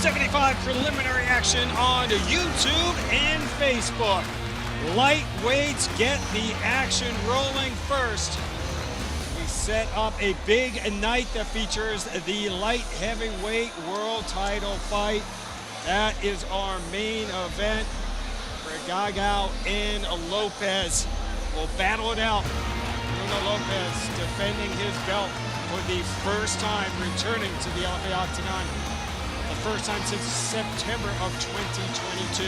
175 preliminary action on YouTube and Facebook. Lightweights get the action rolling first. We set up a big night that features the light heavyweight world title fight. That is our main event. Regagao and Lopez will battle it out. Bruno Lopez defending his belt for the first time, returning to the LFA Octagon. The first time since September of 2022.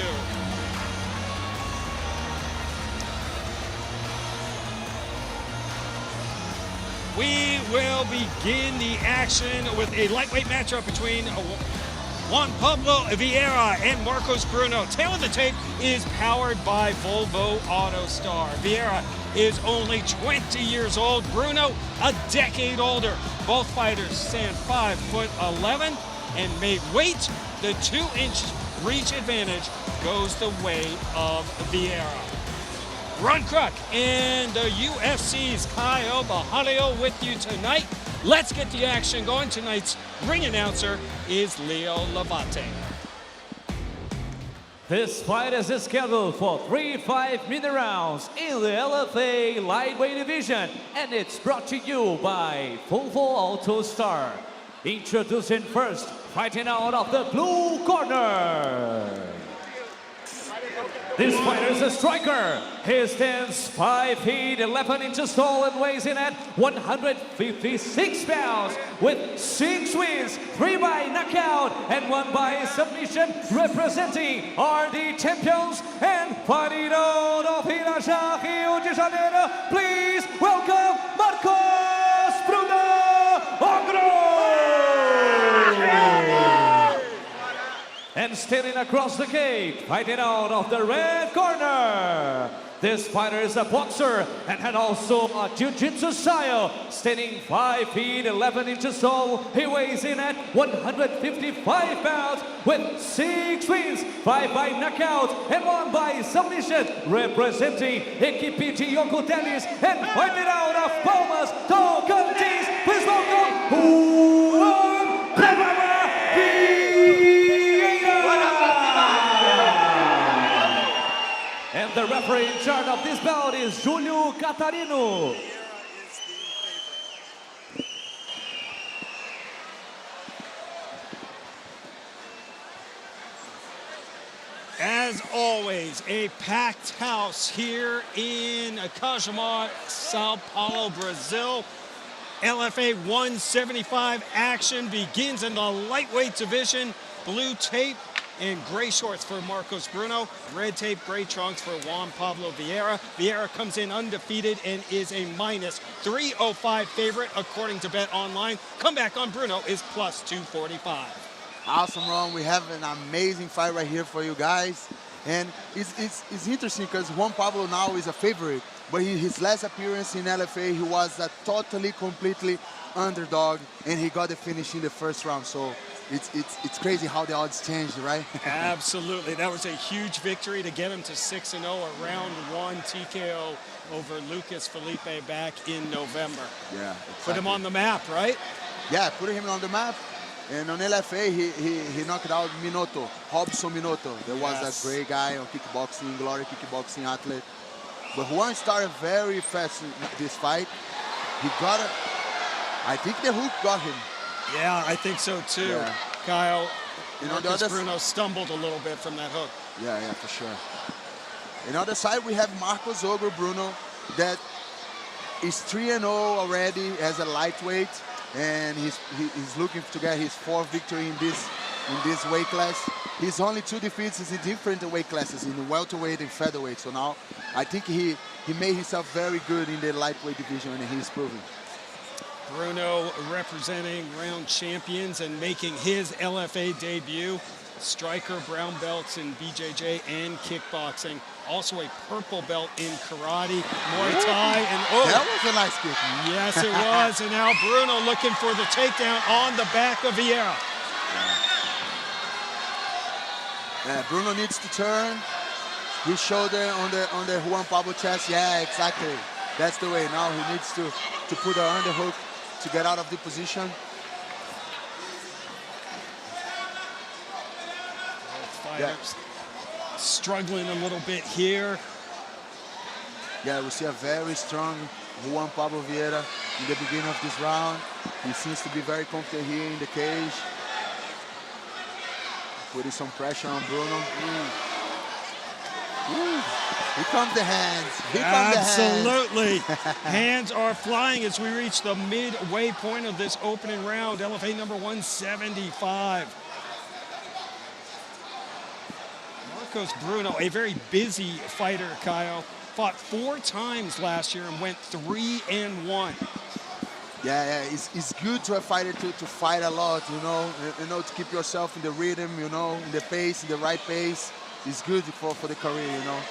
We will begin the action with a lightweight matchup between Juan Pablo Vieira and Marcos Bruno. Tail of the tape is powered by Volvo AutoStar. Vieira is only 20 years old. Bruno, a decade older. Both fighters stand 5'11" and made weight. The 2-inch reach advantage goes the way of Vieira. Ron Kruk and the UFC's Kyle Bahalio with you tonight. Let's get the action going. Tonight's ring announcer is Leo Lavate. This fight is scheduled for 3 5-minute rounds in the LFA lightweight division, and it's brought to you by Volvo AutoStar. Introducing first, fighting out of the blue corner. This fighter is a striker. He stands 5 feet 11 inches tall and weighs in at 156 pounds with 6 wins, 3 by knockout and 1 by submission, representing are the champions and fighting out of Irajá, Rio de Janeiro. Please welcome Marcos Bruno Ogro. And standing across the cage, fighting out of the red corner. This fighter is a boxer and had also a jiu-jitsu style. Standing 5 feet 11 inches tall, he weighs in at 155 pounds with 6 wins, 5 by knockout and 1 by submission. Representing equipe de Yocoteles and fighting out of Palmas, Tocantins. Please welcome Juan Pedroza. And the referee in charge of this bout is Julio Catarino. As always, a packed house here in Cajamar, Sao Paulo, Brazil. LFA 175 action begins in the lightweight division. Blue tape and gray shorts for Marcos Bruno. Red tape, gray trunks for Juan Pablo Vieira. Vieira comes in undefeated and is a minus 305 favorite according to Bet Online. Comeback on Bruno is plus 245. Awesome, Ron. We have an amazing fight right here for you guys. And it's interesting because Juan Pablo now is a favorite, but his last appearance in LFA, he was a totally, completely underdog, and he got the finish in the first round. So it's crazy how the odds changed, right? Absolutely. That was a huge victory to get him to 6-0, a round 1 TKO over Lucas Felipe back in November. Yeah, exactly. Put him on the map, right? Yeah, put him on the map. And on LFA, he knocked out Minotto, Robson Minotto. There was that great guy on kickboxing, glory kickboxing athlete. But Juan started very fast in this fight. He got it. I think the hook got him. Yeah, I think so too. Yeah. Kyle, You know, Marcos Bruno stumbled a little bit from that hook. Yeah, for sure. On the other side, we have Marcos Ogro Bruno that is 3-0 already as a lightweight, and he's looking to get his 4th victory in this weight class. His only 2 defeats is in different weight classes, in welterweight and featherweight. So now I think he made himself very good in the lightweight division, and he's proving. Bruno representing round champions and making his LFA debut. Striker, brown belts in BJJ and kickboxing. Also a purple belt in karate, Muay Thai, and that was a nice kick. Yes, it was. And now Bruno looking for the takedown on the back of Vieira. Yeah, Bruno needs to turn his shoulder on the Juan Pablo chest. Yeah, exactly. That's the way. Now he needs to put an underhook to get out of the position. fighters struggling a little bit here. Yeah, we see a very strong Juan Pablo Vieira in the beginning of this round. He seems to be very confident here in the cage. Putting some pressure on Bruno. Here comes the hands. Here come the hands. Absolutely. Hands are flying as we reach the midway point of this opening round. LFA number 175. Marcos Bruno, a very busy fighter, Kyle. Fought 4 times last year and went 3-1. Yeah, it's good to a fighter to fight a lot, you know, to keep yourself in the rhythm, you know, in the pace, in the right pace. It's good for the career, you know.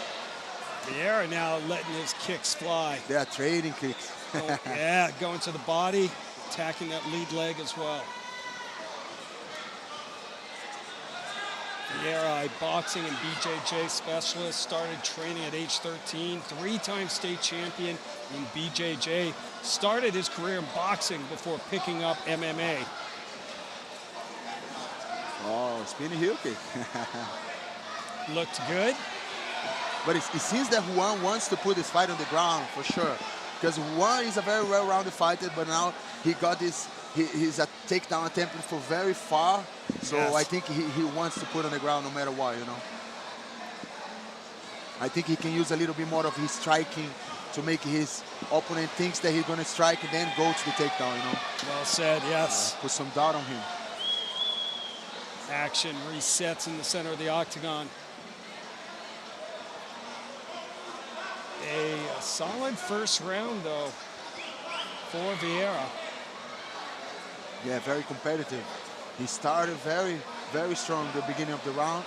Vieira now letting his kicks fly. They are trading kicks. Going to the body, attacking that lead leg as well. Vieira, a boxing and BJJ specialist, started training at age 13, 3-time state champion in BJJ. Started his career in boxing before picking up MMA. Oh, spinning heel kick. Looked good. But it seems that Juan wants to put this fight on the ground for sure. Because Juan is a very well-rounded fighter, but now he got this, he's a takedown attempt from very far. So I think he wants to put on the ground no matter what, you know. I think he can use a little bit more of his striking to make his opponent thinks that he's going to strike and then go to the takedown, you know. Well said, yes. Put some doubt on him. Action resets in the center of the octagon. A solid first round, though, for Vieira. Yeah, very competitive. He started very, very strong at the beginning of the round.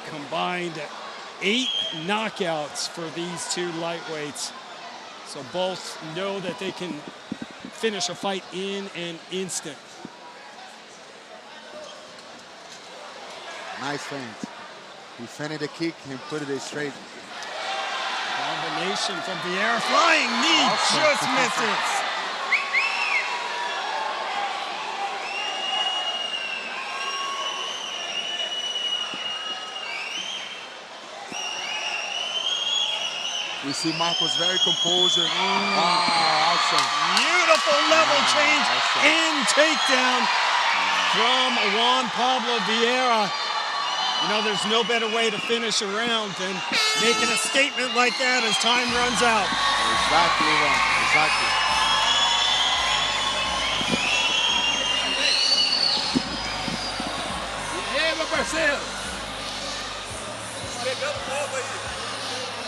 Combined 8 knockouts for these two lightweights. So both know that they can finish a fight in an instant. Nice feint. He feinted the kick and put it straight. Combination from Vieira. Flying knee just misses. We see Marcos very composed. Awesome. Beautiful level change and takedown from Juan Pablo Vieira. You know, there's no better way to finish a round than making a statement like that as time runs out. Exactly, Juan. Exactly.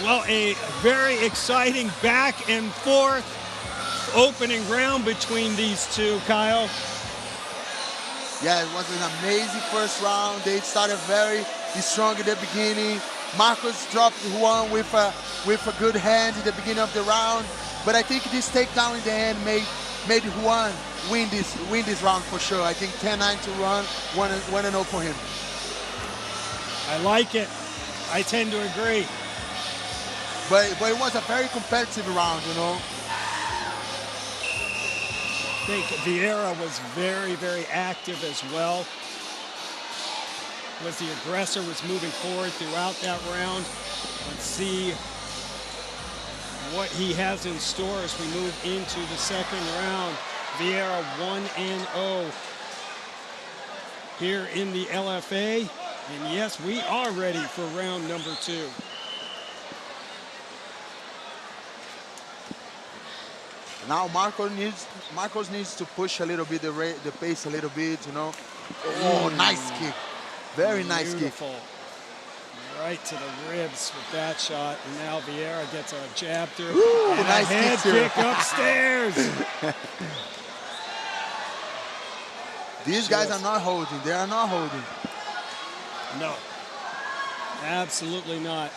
Well, a very exciting back and forth opening round between these two, Kyle. Yeah, it was an amazing first round. They started very strong at the beginning. Marcos dropped Juan with a good hand in the beginning of the round. But I think this takedown in the end made Juan win this round for sure. I think 10-9 to run, 1-0 for him. I like it. I tend to agree. But it was a very competitive round, you know. I think Vieira was very, very active as well. Was the aggressor, was moving forward throughout that round. Let's see what he has in store as we move into the second round. Vieira 1-0 here in the LFA. And yes, we are ready for round number 2. Now Marcos needs to push a little bit the pace a little bit, you know. Oh, nice kick. Very nice kick. Beautiful. Right to the ribs with that shot. And now Vieira gets a jab through. Ooh, and nice a head kick upstairs. These guys are not holding. They are not holding. No, absolutely not.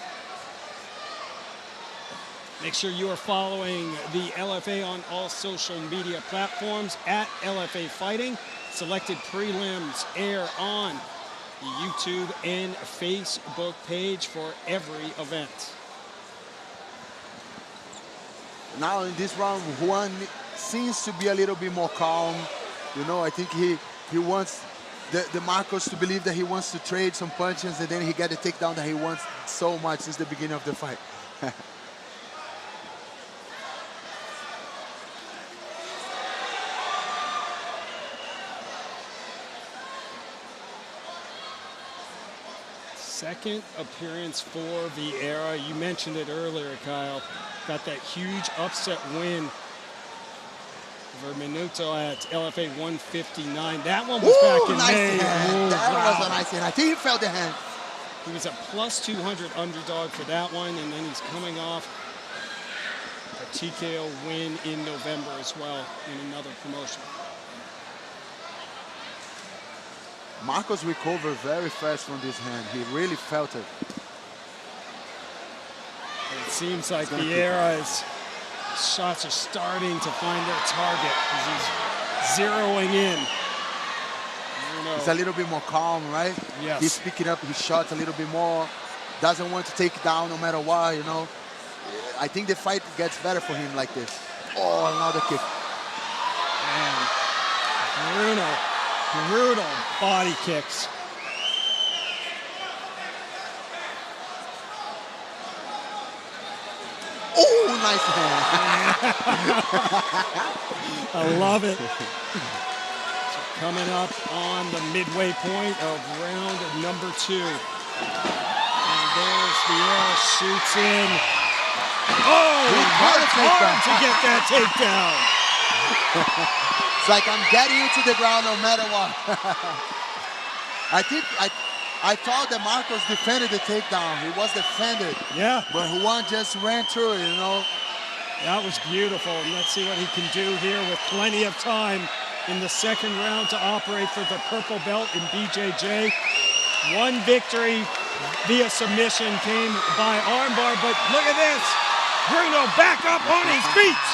Make sure you are following the LFA on all social media platforms at LFA Fighting. Selected prelims air on the YouTube and Facebook page for every event. Now in this round, Juan seems to be a little bit more calm. You know, I think he wants the Marcos to believe that he wants to trade some punches, and then he get the takedown that he wants so much since the beginning of the fight. Second appearance for Vieira. You mentioned it earlier, Kyle. Got that huge upset win over Minuto at LFA 159. That one was back in nice May. Hand. That wow. was a nice hand. I think he felt the hand. He was a plus 200 underdog for that one, and then he's coming off a TKO win in November as well in another promotion. Marcos recovered very fast from this hand. He really felt it. It seems like Vieira's shots are starting to find their target as he's zeroing in. He's a little bit more calm, right? Yes. He's picking up his shots a little bit more. Doesn't want to take it down no matter what, you know. I think the fight gets better for him like this. Oh, another kick. Man, brutal body kicks. Oh, nice hand. I love it. So coming up on the midway point of round number 2. And there's Vieira, shoots in. Oh, he worked hard to get that takedown. It's like I'm getting you to the ground no matter what. I thought that Marcos defended the takedown. He was defended. Yeah. But Juan just ran through it, you know. That was beautiful. And let's see what he can do here with plenty of time in the second round to operate for the purple belt in BJJ. One victory via submission came by armbar, but look at this. Bruno back up on his feet.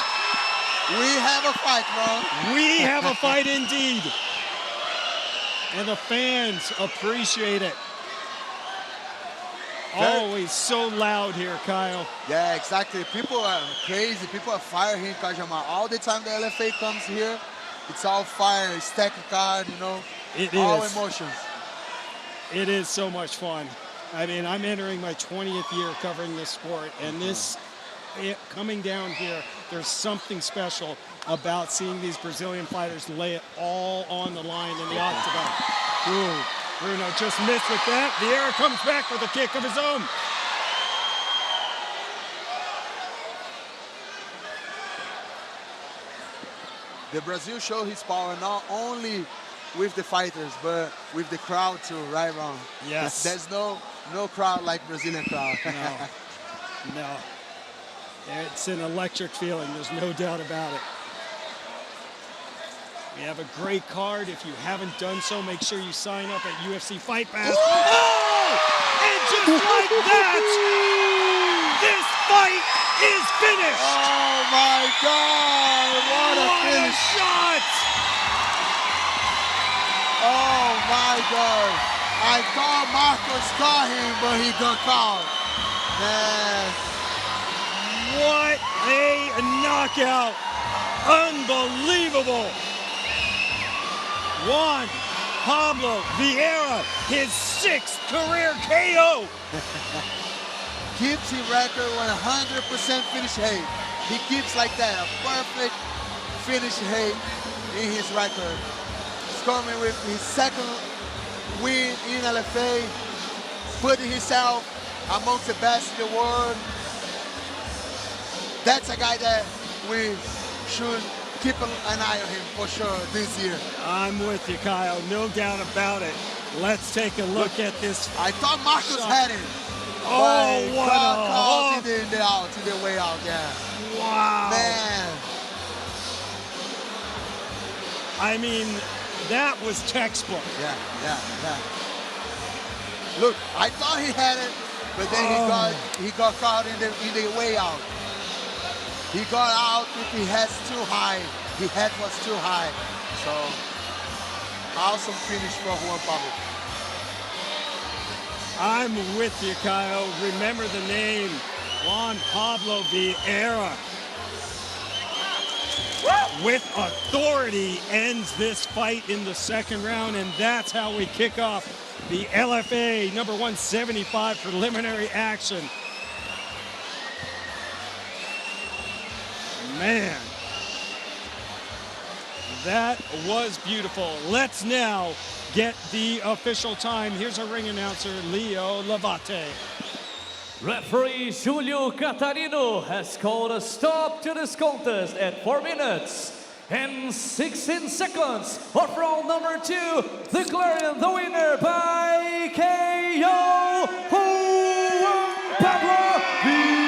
We have a fight, bro. We have a fight indeed. And the fans appreciate it. Always so loud here, Kyle. Yeah, exactly. People are crazy. People are fire here in Cajamar. All the time the LFA comes here, it's all fire, stack card, you know. It all is. Emotions. It is so much fun. I mean, I'm entering my 20th year covering this sport, and coming down here, there's something special about seeing these Brazilian fighters lay it all on the line in the octagon. Ooh, Bruno just missed with that. Vieira comes back with a kick of his own. The Brazil show his power not only with the fighters, but with the crowd too, right, Ron? Yes. There's no crowd like Brazilian crowd. No. It's an electric feeling, there's no doubt about it. We have a great card. If you haven't done so, make sure you sign up at UFC Fight Pass. Oh! And just like that, this fight is finished! Oh my God! What a finish! Shot! Oh my God! I thought Marcos got him, but he got caught. Man. What a knockout! Unbelievable! Juan Pablo Vieira, his 6th career KO. Keeps his record 100% finish height. He keeps like that, a perfect finish height in his record. He's coming with his 2nd win in LFA, putting himself amongst the best in the world. That's a guy that we should keep an eye on him for sure this year. I'm with you, Kyle. No doubt about it. Let's take a look at this. I thought Marcos had it. Oh, what a in the way out, yeah. Wow. Man. I mean, that was textbook. Yeah. Look, I thought he had it, but then he got caught in the way out. He got out with his head too high. His head was too high. So, awesome finish for Juan Pablo. I'm with you, Kyle. Remember the name, Juan Pablo Vieira. with authority ends this fight in the second round, and that's how we kick off the LFA number 175 preliminary action. Man, that was beautiful. Let's now get the official time. Here's our ring announcer, Leo Lavate. Referee Julio Catarino has called a stop to this contest at 4 minutes and 16 seconds of round number 2, declaring the winner by KO, Juan Pablo Vieira.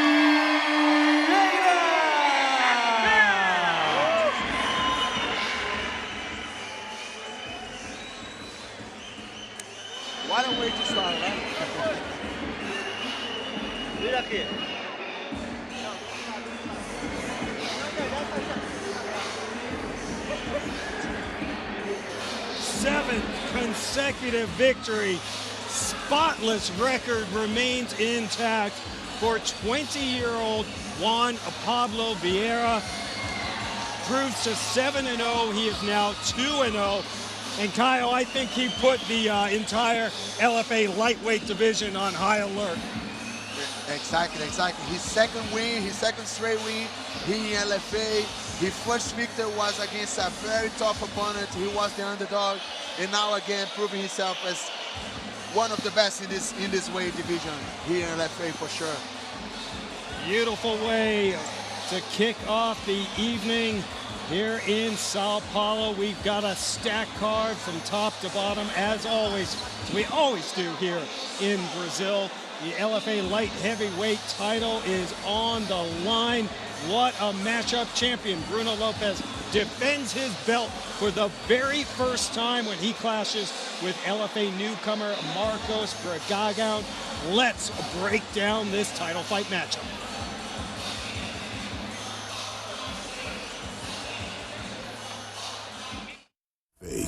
What a way to start, right? Mira aquí. Seventh consecutive victory. Spotless record remains intact for 20-year-old Juan Pablo Vieira. Proves to 7-0. He is now 2-0. And Kyle, I think he put the entire LFA lightweight division on high alert. Exactly. His second win, his second straight win here in LFA. His first victory was against a very tough opponent. He was the underdog, and now again proving himself as one of the best in this weight division here in LFA for sure. Beautiful way to kick off the evening here in Sao Paulo. We've got a stacked card from top to bottom, as always. We always do here in Brazil. The LFA light heavyweight title is on the line. What a matchup. Champion Bruno Lopez defends his belt for the very first time when he clashes with LFA newcomer Marcos Bragagão. Let's break down this title fight matchup.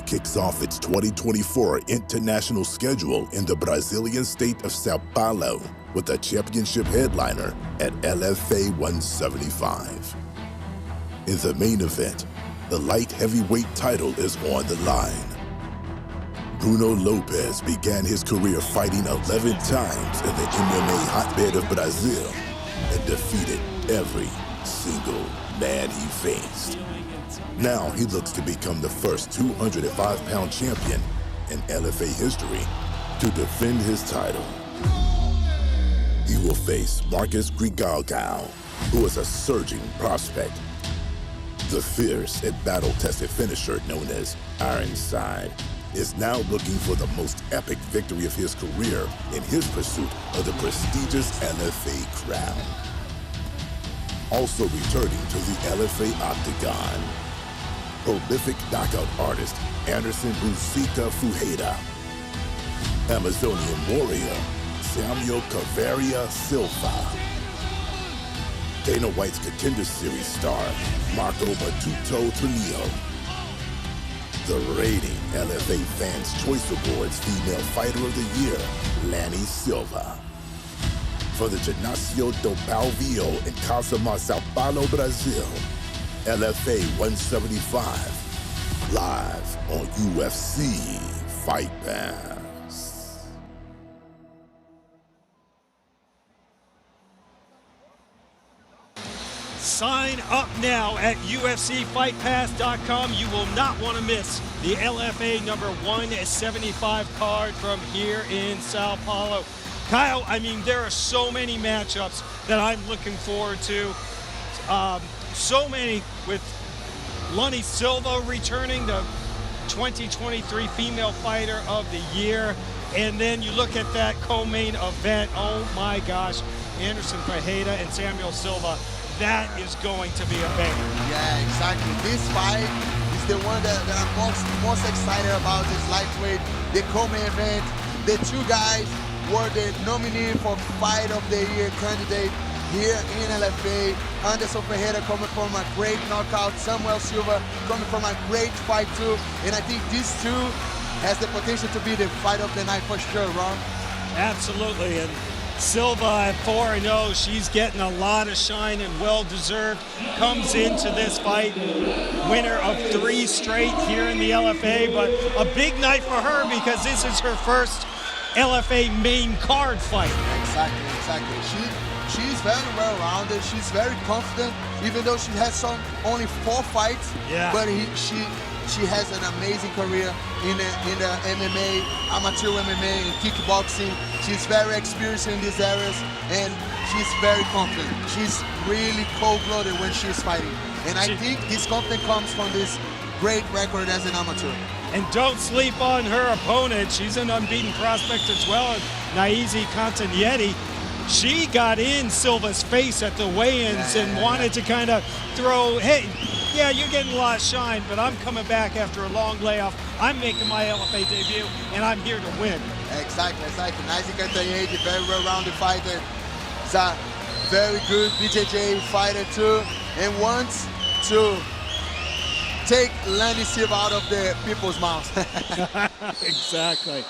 Kicks off its 2024 international schedule in the Brazilian state of Sao Paulo with a championship headliner at LFA 175. In the main event, the light heavyweight title is on the line. Bruno Lopez began his career fighting 11 times in the MMA hotbed of Brazil and defeated every single man he faced. Now he looks to become the first 205-pound champion in LFA history to defend his title. He will face Marcos Bragagão, who is a surging prospect. The fierce and battle-tested finisher known as Ironside is now looking for the most epic victory of his career in his pursuit of the prestigious LFA crown. Also returning to the LFA octagon, prolific knockout artist Anderson Busita Fuheira, Amazonian warrior Samuel Caveria Silva, Dana White's Contender Series star Marco Matuto Tornillo, the reigning LFA Fans Choice Awards Female Fighter of the Year Lanny Silva. For the Ginásio do Palvio in Casamar, Sao Paulo, Brazil, LFA 175, live on UFC Fight Pass. Sign up now at UFCFightPass.com. You will not want to miss the LFA number 175 card from here in Sao Paulo. Kyle, I mean, there are so many matchups that I'm looking forward to. So many, with Lanny Silva returning, the 2023 Female Fighter of the Year. And then you look at that co-main event, oh my gosh, Anderson Ferreira and Samuel Silva. That is going to be a banger. Yeah, exactly. This fight is the one that I'm most excited about, this lightweight, the co-main event. The two guys were the nominee for Fight of the Year candidate here in LFA. Anderson Ferreira coming from a great knockout, Samuel Silva coming from a great fight too. And I think these two has the potential to be the fight of the night for sure, Ron. Absolutely, and Silva at 4-0. She's getting a lot of shine and well-deserved. Comes into this fight, winner of 3 straight here in the LFA, but a big night for her because this is her first LFA main card fight. Exactly. She's very well-rounded. She's very confident, even though she has only 4 fights. Yeah. But she has an amazing career in the MMA, amateur MMA, and kickboxing. She's very experienced in these areas, and she's very confident. She's really cold-blooded when she's fighting. And I think this confidence comes from this great record as an amateur. And don't sleep on her opponent. She's an unbeaten prospect as well, Naizi Cantanietti. She got in Silva's face at the weigh-ins and wanted to kind of throw, hey, yeah, you're getting a lot of shine, but I'm coming back after a long layoff. I'm making my LFA debut, and I'm here to win. Exactly. Naizi Cantanietti, very well-rounded fighter. Is a very good BJJ fighter too, and wants to take Landy Silva out of the people's mouths. Exactly.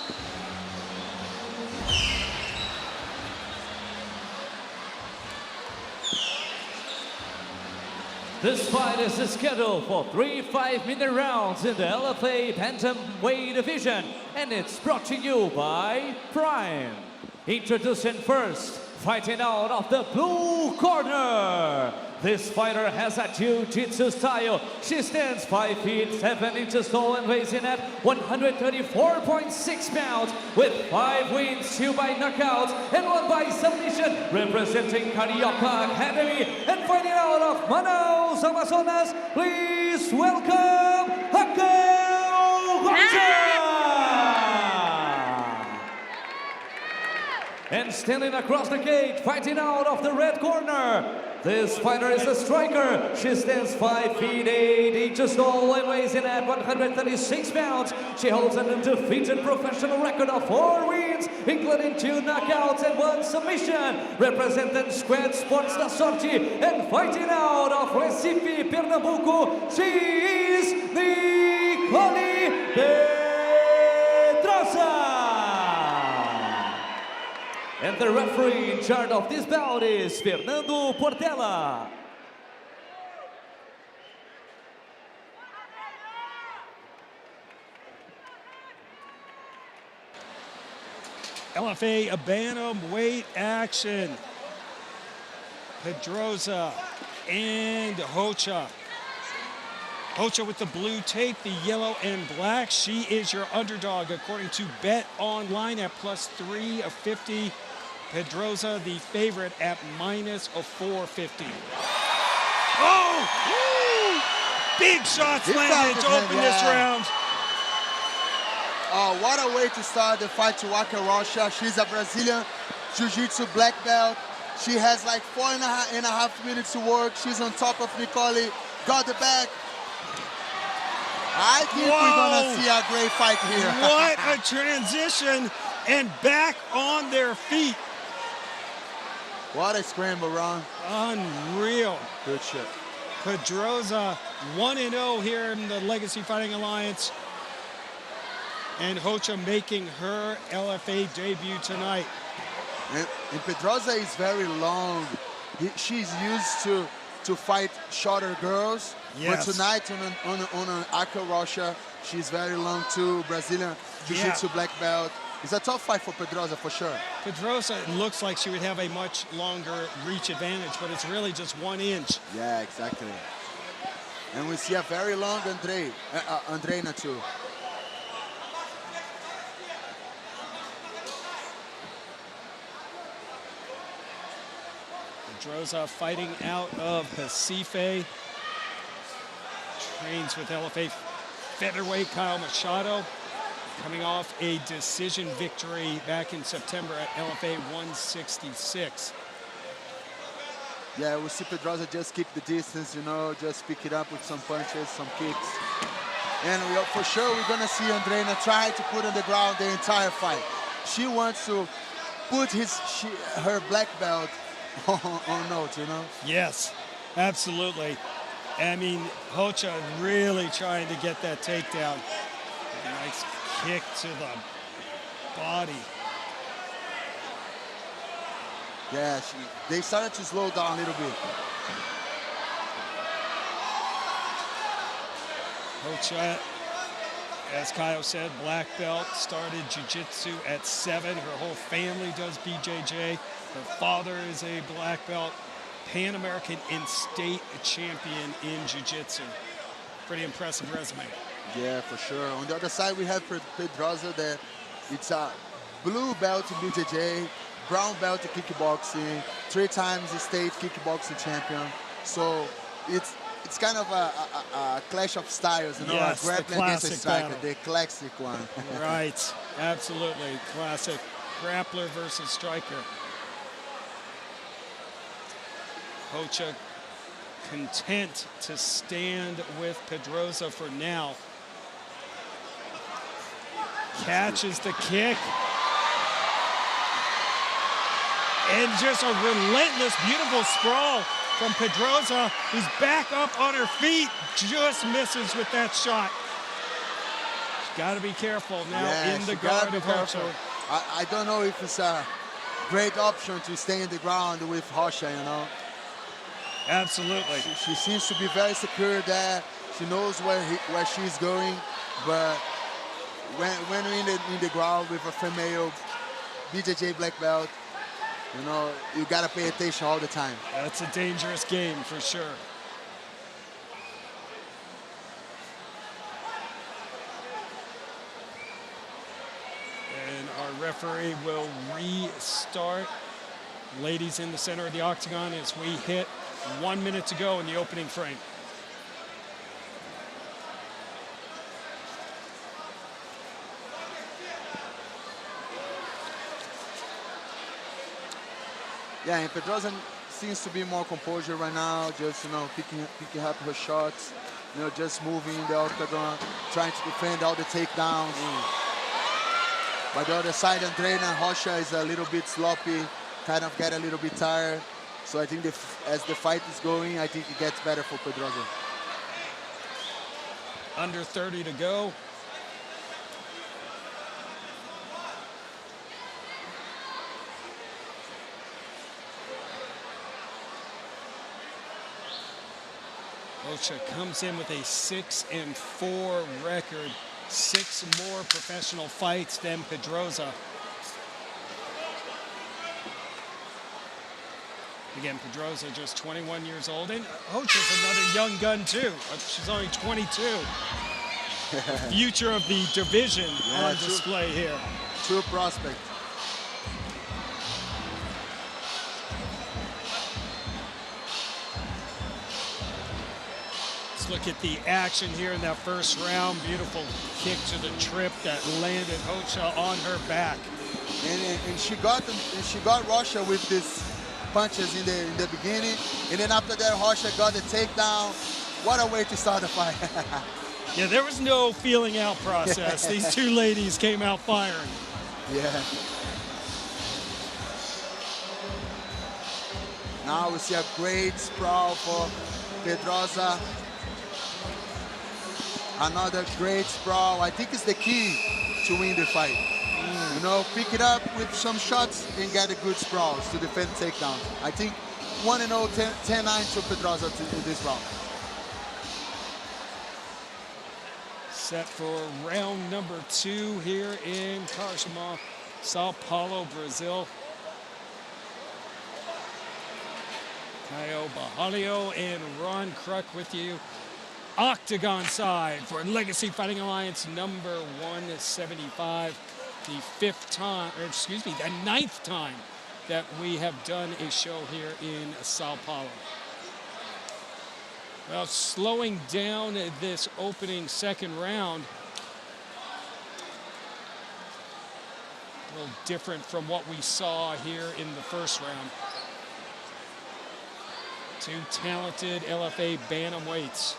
This fight is scheduled for 3 5-minute rounds in the LFA Bantamweight division, and it's brought to you by Prime. Introducing first, fighting out of the blue corner. This fighter has a jiu-jitsu style. She stands 5 feet 7 inches tall and weighs in at 134.6 pounds with 5 wins, 2 by knockout and 1 by submission. Representing Carioca Academy and fighting out of Manaus, Amazonas, please welcome Rocha! And standing across the cage, fighting out of the red corner. This fighter is a striker. She stands 5 feet 8 inches tall and weighs in at 136 pounds. She holds an undefeated professional record of 4 wins, including 2 knockouts and 1 submission. Representing Squad Sports da Sorte and fighting out of Recife, Pernambuco, she is Nicoly Pedroza. And the referee in charge of this bout is Fernando Portela. LFA bantamweight action. Pedroza and Rocha. Rocha with the blue tape, the yellow and black. She is your underdog according to Bet Online at +350. Pedroza, the favorite, at -450. Oh! Woo! Big shots landed to open this round. Oh, what a way to start the fight to Rocha. She's a Brazilian Jiu-Jitsu black belt. She has like 4.5 minutes to work. She's on top of Nicoly. Got the back. I think we're gonna see a great fight here. What a transition, and back on their feet. What a scramble, Ron. Unreal. Good shit. Pedroza 1-0 here in the Legacy Fighting Alliance. And Rocha making her LFA debut tonight. And Pedroza is very long. She's used to fight shorter girls. Yes. But tonight on an Rocha, she's very long too. Brazilian Jiu-Jitsu black belt. It's a tough fight for Pedroza for sure. Andreyna looks like she would have a much longer reach advantage, but it's really just 1 inch. Yeah, exactly. And we see a very long Andreyna too. Pedroza fighting out of Recife. Trains with LFA featherweight Kyle Machado. Coming off a decision victory back in September at LFA 166. Yeah, we see Pedroza just keep the distance, you know, just pick it up with some punches, some kicks. And for sure, we're gonna see Andreyna try to put on the ground the entire fight. She wants to put her black belt on note, you know? Yes, absolutely. I mean, Rocha really trying to get that takedown. Nice kick to the body. Yeah, they started to slow down a little bit. Rocha, as Kyle said, black belt, started jiu-jitsu at 7. Her whole family does BJJ. Her father is a black belt, Pan American and state champion in jiu-jitsu. Pretty impressive resume. Yeah, for sure. On the other side, we have Pedroza that it's a blue belt in BJJ, brown belt in kickboxing, 3 times state kickboxing champion. So it's kind of a clash of styles, you know, yes, a grappling against a striker, battle. the classic one. Right, absolutely. Classic grappler versus striker. Rocha content to stand with Pedroza for now. Catches the kick. And just a relentless, beautiful sprawl from Pedroza, who's back up on her feet, just misses with that shot. She's got to be careful now in the guard of Rocha. I don't know if it's a great option to stay in the ground with Rocha, you know. Absolutely. She seems to be very secure there. She knows where she's going, but when you're in the ground with a female BJJ black belt, you know, you gotta pay attention all the time. That's a dangerous game for sure. And our referee will restart. Ladies in the center of the octagon as we hit 1 minute to go in the opening frame. Yeah, and Pedroza seems to be more composure right now, just, you know, picking up her shots, you know, just moving in the octagon, trying to defend all the takedowns. By the other side, Andreyna, Rocha is a little bit sloppy, kind of get a little bit tired. So I think as the fight is going, I think it gets better for Pedroza. Under 30 to go. Rocha comes in with a 6-4 record, 6 more professional fights than Pedroza. Again, Pedroza just 21 years old, and Rocha's another young gun too. She's only 22. Future of the division on display here. True prospect. Let's look at the action here in that first round. Beautiful kick to the trip that landed Rocha on her back. And she got Rocha with this punches in the beginning, and then after that, Rocha got the takedown. What a way to start the fight. Yeah, there was no feeling out process. These two ladies came out firing. Yeah. Now we see a great sprawl for Pedroza. Another great sprawl. I think it's the key to win the fight. You know, pick it up with some shots and get a good sprawls to defend takedown. I think 1-0, 10-9 to Pedroza in this round. Set for round number 2 here in Carchimar, Sao Paulo, Brazil. Caio Bajalio and Ron Kruk with you. Octagon side for Legacy Fighting Alliance number 175. The 9th time that we have done a show here in Sao Paulo. Well, slowing down this opening second round, a little different from what we saw here in the first round. Two talented LFA bantamweights.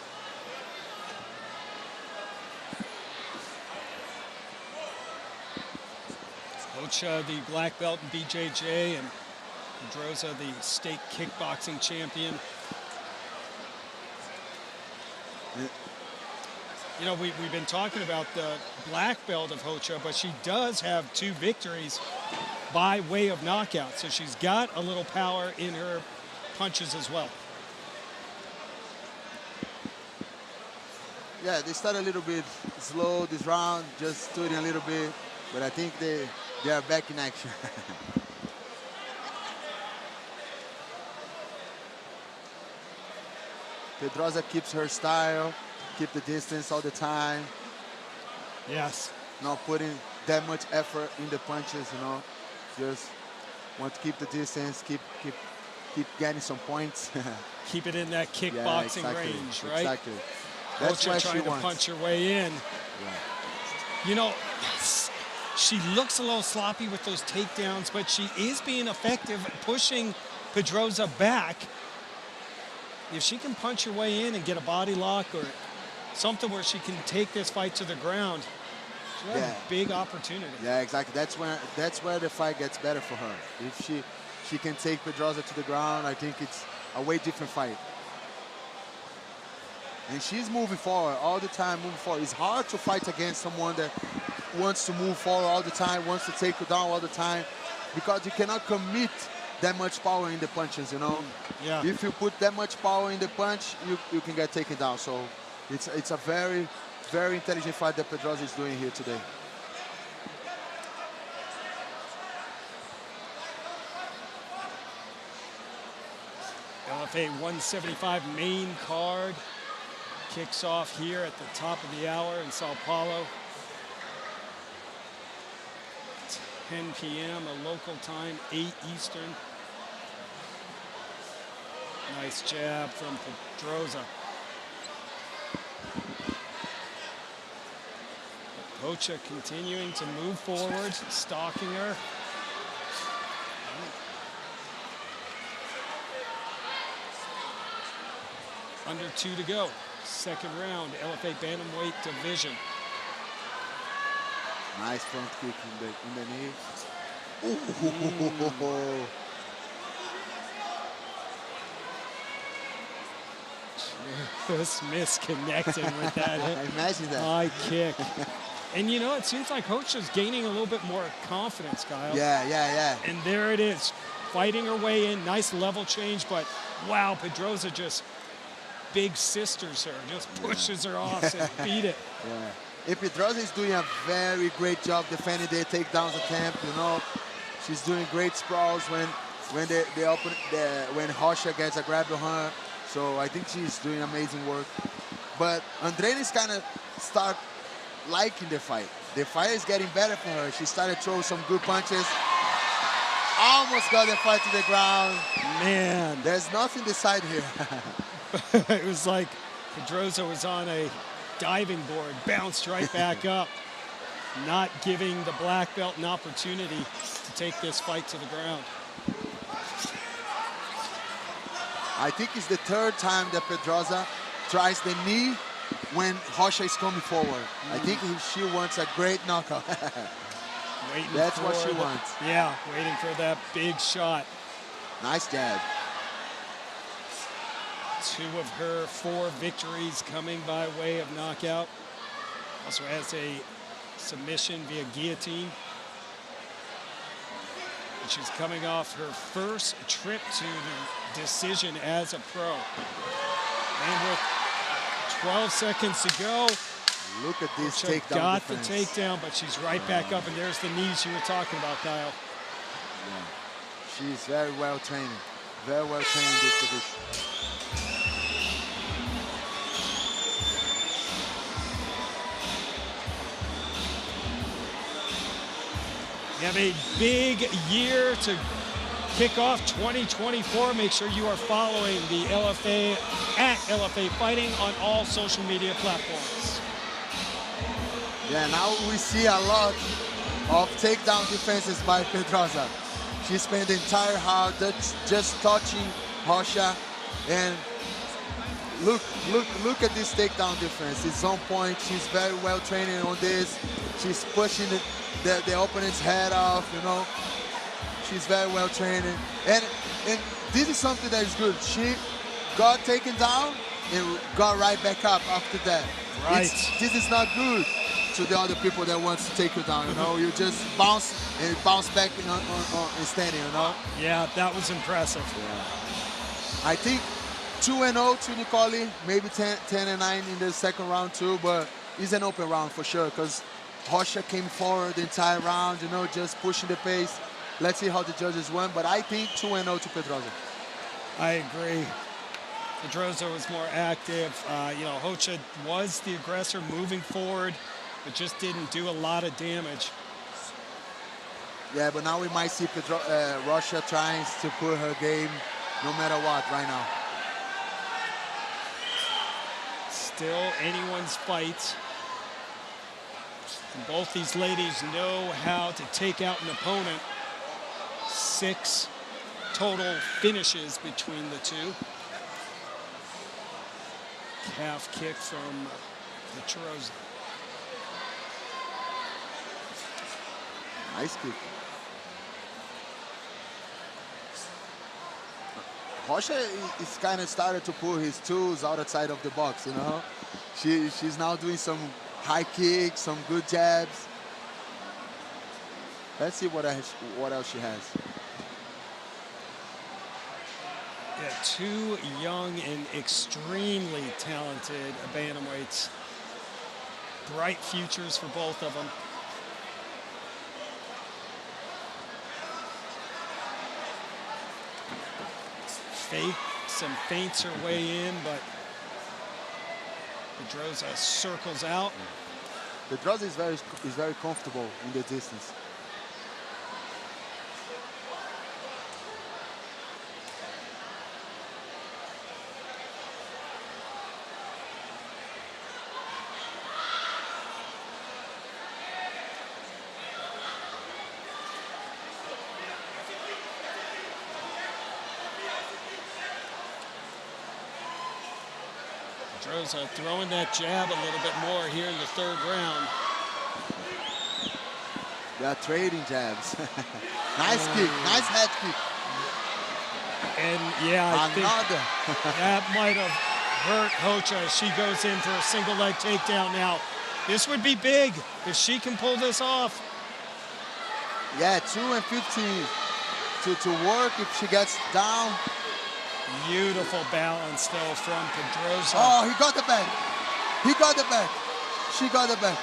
Rocha, the black belt in BJJ, and Pedroza, the state kickboxing champion. You know, we've been talking about the black belt of Rocha, but she does have 2 victories by way of knockout. So she's got a little power in her punches as well. Yeah, they start a little bit slow this round, just studying a little bit, but I think they are back in action. Pedroza keeps her style, keep the distance all the time. Yes. Not putting that much effort in the punches, you know. Just want to keep the distance, keep getting some points. Keep it in that kickboxing range, right? Exactly. That's why trying to punch her way in. Yeah. You know, she looks a little sloppy with those takedowns, but she is being effective at pushing Pedroza back. If she can punch her way in and get a body lock or something where she can take this fight to the ground, she'll have a big opportunity. Yeah, exactly. That's where the fight gets better for her. If she can take Pedroza to the ground, I think it's a way different fight. And she's moving forward all the time, moving forward. It's hard to fight against someone that wants to move forward all the time, wants to take you down all the time, because you cannot commit that much power in the punches, you know? Yeah. If you put that much power in the punch, you can get taken down. So it's a very, very intelligent fight that Pedroza is doing here today. LFA 175 main card kicks off here at the top of the hour in Sao Paulo. 10 p.m. a local time, 8 Eastern. Nice jab from Pedroza. Rocha continuing to move forward, stalking her. Under 2 to go. Second round, LFA Bantamweight division. Nice front kick in the knee. Ooh. Just misconnecting with that Imagine that. high kick. And you know, it seems like Rocha's gaining a little bit more confidence, Kyle. Yeah. And there it is, fighting her way in. Nice level change, but wow, Pedroza just big sisters her, just pushes her off and beat it. Yeah. And Pedroza is doing a very great job defending their takedowns attempt. You know, she's doing great sprawls when Rocha gets a grab on her. So I think she's doing amazing work. But Andreyna is kind of start liking the fight. The fight is getting better for her. She started throwing some good punches. Almost got the fight to the ground. Man. There's nothing decided here. It was like Pedroza was on a diving board, bounced right back up, not giving the black belt an opportunity to take this fight to the ground. I think it's the third time that Pedroza tries the knee when Rocha is coming forward. I think she wants a great knockout. That's what she wants. Yeah, waiting for that big shot. Nice jab. 2 of her 4 victories coming by way of knockout. Also has a submission via guillotine. And she's coming off her first trip to the decision as a pro. And with 12 seconds to go, look at this takedown got defense. the takedown, but she's right back up, and there's the knees you were talking about, Kyle. Yeah. She's very well trained. Very well trained in this position. We have a big year to kick off 2024. Make sure you are following the LFA at LFA Fighting on all social media platforms. Yeah, now we see a lot of takedown defenses by Pedroza. She spent the entire round just touching Rocha, and look at this takedown defense. It's on point. She's very well trained on this. She's pushing the opponent's head off, you know. She's very well trained. And this is something that is good. She got taken down and got right back up after that. Right. This is not good. to the other people that wants to take you down, you know? You just bounce and bounce back in standing, you know? Yeah, that was impressive. Yeah. I think 2-0 to Nicoly, maybe 10-9 in the second round too, but it's an open round for sure because Rocha came forward the entire round, you know, just pushing the pace. Let's see how the judges won, but I think 2-0 to Pedroza. I agree. Pedroza was more active. You know, Rocha was the aggressor moving forward, but just didn't do a lot of damage. Yeah, but now we might see Rocha trying to put her game no matter what right now. Still anyone's fight. And both these ladies know how to take out an opponent. 6 total finishes between the two. Calf kick from Pedroza. Nice kick. Rocha is kind of started to pull his tools outside of the box, you know? She's now doing some high kicks, some good jabs. Let's see what else she has. Yeah, 2 young and extremely talented bantamweights. Bright futures for both of them. Some feints her way in, but Pedroza circles out. Pedroza is very comfortable in the distance. Pedroza throwing that jab a little bit more here in the 3rd round. They are trading jabs. Nice kick, nice head kick. And yeah, I think Another. that might have hurt Rocha as she goes in for a single leg takedown now. This would be big if she can pull this off. Yeah, 2-15 to work if she gets down. Beautiful balance, though, from Pedroza. Oh, he got the back. He got the back. She got the back.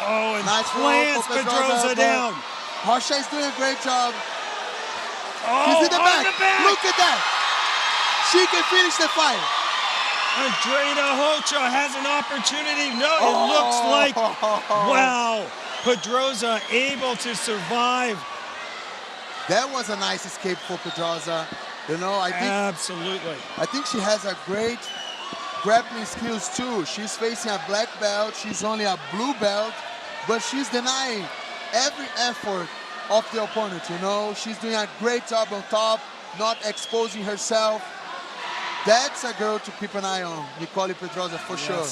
Oh, and nice plants Pedroza down. Rocha is doing a great job. Oh, She's in the back. Look at that. She can finish the fight. Andreyna Rocha has an opportunity. No, it looks like, wow, Pedroza able to survive. That was a nice escape for Pedroza. You know, I think absolutely. I think she has a great grappling skills too. She's facing a black belt. She's only a blue belt, but she's denying every effort of the opponent, you know. She's doing a great job on top, not exposing herself. That's a girl to keep an eye on, Nicoly Pedroza, for sure.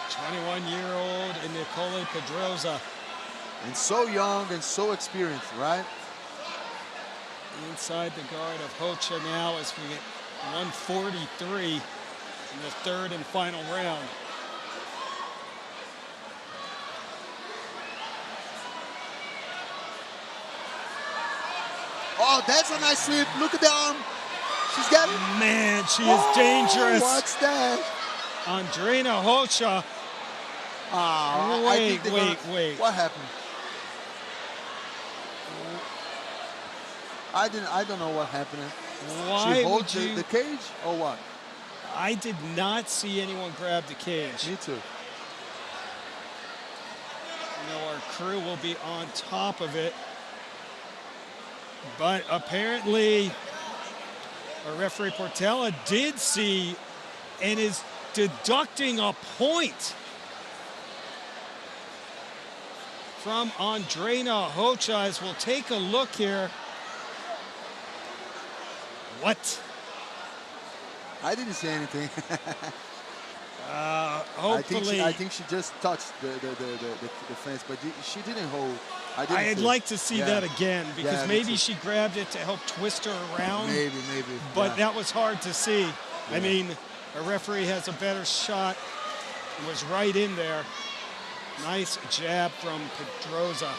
21-year-old Nicoly Pedroza. And so young and so experienced, right? Inside the guard of Rocha now as we get 143 in the 3rd and final round. Oh, that's a nice sweep. Look at the arm. She's got it. Man, she is dangerous. What's that? Andreyna Rocha. Wait. What happened? I don't know what happened. Why she holds would you... the cage or what? I did not see anyone grab the cage. Me too. You know, our crew will be on top of it. But apparently, our referee Portela did see and is deducting a point from Andreyna Rocha as we'll take a look here. What? I didn't see anything. Hopefully. I think she just touched the fence, but she didn't hold. I'd like to see that again because maybe she grabbed it to help twist her around. Maybe. But that was hard to see. Yeah. I mean, a referee has a better shot. It was right in there. Nice jab from Pedroza.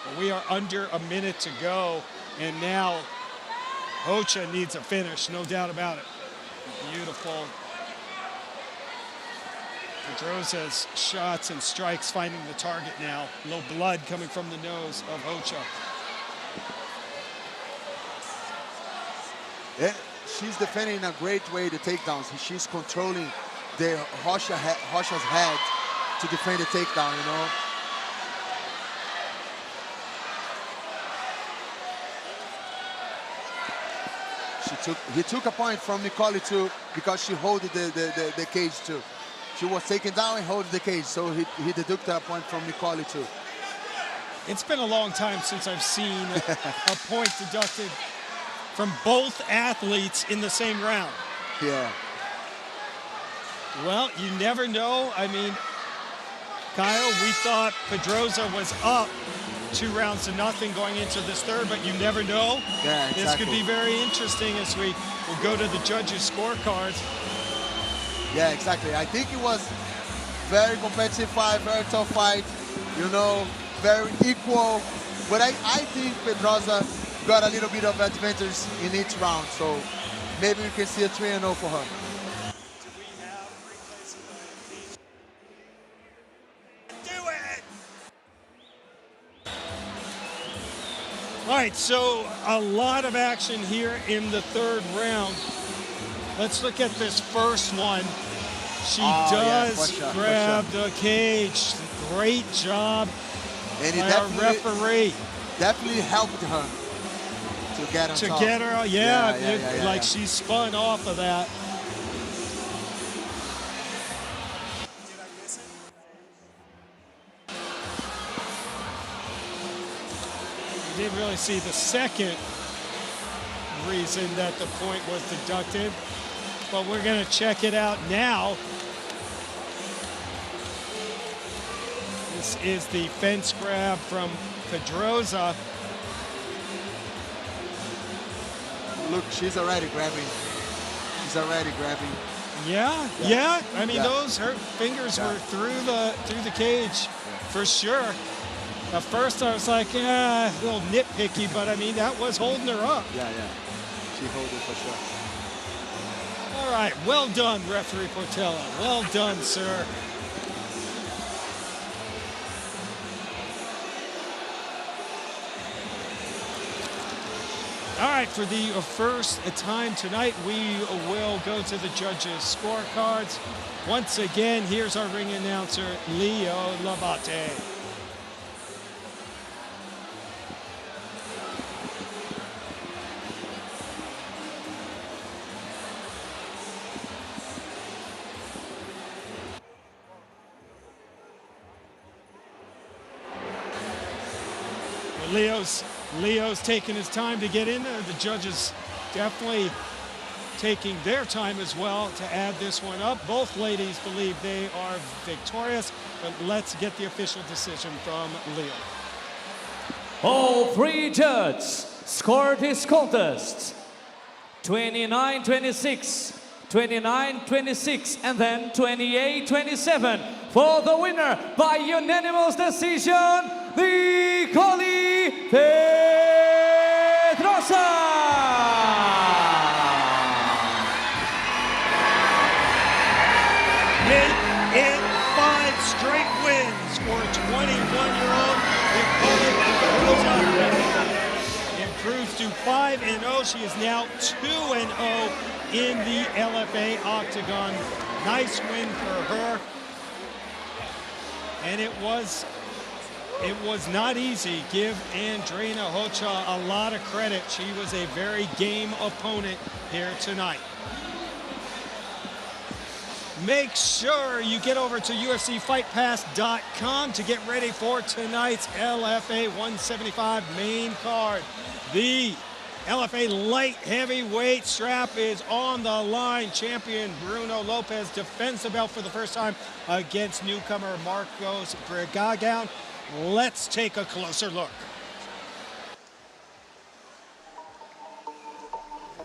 But we are under a minute to go, and now Rocha needs a finish, no doubt about it. Beautiful. Pedroza's shots and strikes finding the target now. A little blood coming from the nose of Rocha. And she's defending in a great way the takedowns. She's controlling the Rocha's head to defend the takedown, you know. He took a point from Nicoly too, because she held the cage too. She was taken down and holding the cage, so he deducted a point from Nicoly too. It's been a long time since I've seen a point deducted from both athletes in the same round. Yeah. Well, you never know. I mean, Kyle, we thought Pedroza was up 2-0 going into this third, but you never know. Yeah, exactly. This could be very interesting as we will go to the judges' scorecards. Yeah, exactly. I think it was very competitive fight, very tough fight, you know, very equal. But I think Pedroza got a little bit of advantage in each round, so maybe we can see a 3-0 for her. All right, so a lot of action here in the third round. Let's look at this first one. She does grab the cage. Great job by our referee. Definitely helped her to get on top. To get her, yeah, she spun off of that. Didn't really see the second reason that the point was deducted, but we're going to check it out now. This is the fence grab from Pedroza. Look, she's already grabbing. She's already grabbing. Yeah. I mean, her fingers were through the cage for sure. At first I was like, a little nitpicky, but I mean, that was holding her up. Yeah. She held it for sure. All right, well done, referee Portela. Well done, sir. All right, for the first time tonight, we will go to the judges' scorecards. Once again, here's our ring announcer, Leo Labate. Leo's taking his time to get in there. The judges definitely taking their time as well to add this one up. Both ladies believe they are victorious, but let's get the official decision from Leo. All three judges scored this contest 29-26, 29-26, and then 28-27 for the winner by unanimous decision, Nicoly Pedroza. In 5 straight wins for 21-year-old Nicoly Pedroza. Improves to 5-0. She is now 2-0 in the LFA octagon. Nice win for her. And it was not easy. Give Andreyna Rocha a lot of credit. She was a very game opponent here tonight. Make sure you get over to UFCFightPass.com to get ready for tonight's LFA 175 main card. The LFA light heavyweight strap is on the line. Champion Bruno Lopez defends the belt for the first time against newcomer Marcos Brigagão. Let's take a closer look.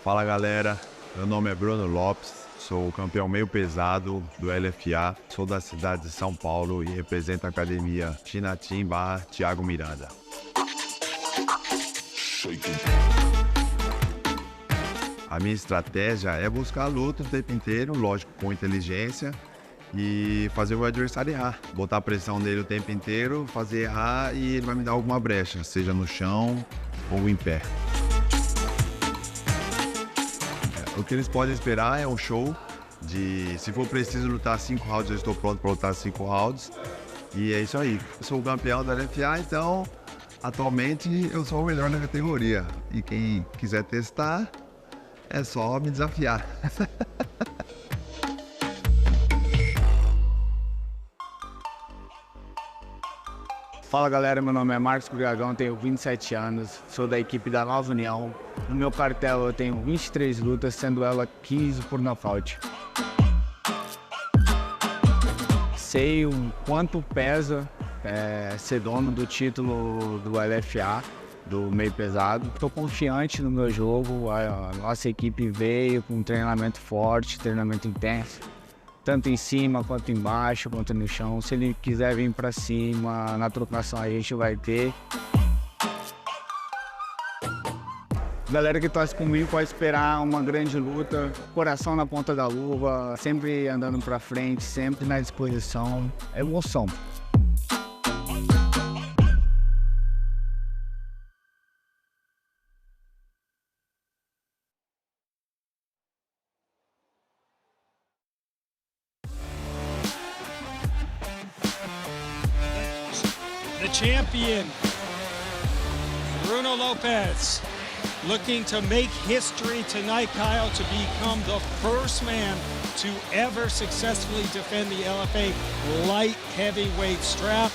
Fala galera, meu nome é Bruno Lopes, Sou o campeão meio pesado do LFA, sou da cidade de São Paulo e represento a academia Chinatim/Thiago Miranda. A minha estratégia é buscar a luta o tempo inteiro, lógico, com inteligência, e fazer o adversário errar. Botar pressão nele o tempo inteiro, fazer errar e ele vai me dar alguma brecha, seja no chão ou em pé. O que eles podem esperar é um show de, se for preciso lutar 5 rounds, eu estou pronto para lutar 5 rounds. E é isso aí. Eu sou o campeão da LFA, então atualmente eu sou o melhor na categoria. E quem quiser testar, é só me desafiar. Fala galera, meu nome é Marcos Brigagão, tenho 27 anos, sou da equipe da Nova União. No meu cartel eu tenho 23 lutas, sendo ela 15 por nocaute. Sei o quanto pesa ser dono do título do LFA, do meio pesado. Estou confiante no meu jogo, a nossa equipe veio com um treinamento forte, treinamento intenso. Tanto em cima, quanto embaixo, quanto no chão. Se ele quiser vir pra cima, na trocação a gente vai ter. Galera que torce comigo pode esperar uma grande luta. Coração na ponta da luva, sempre andando pra frente, sempre na disposição. É emoção. The champion, Bruno Lopez, looking to make history tonight, Kyle, to become the first man to ever successfully defend the LFA light heavyweight strap.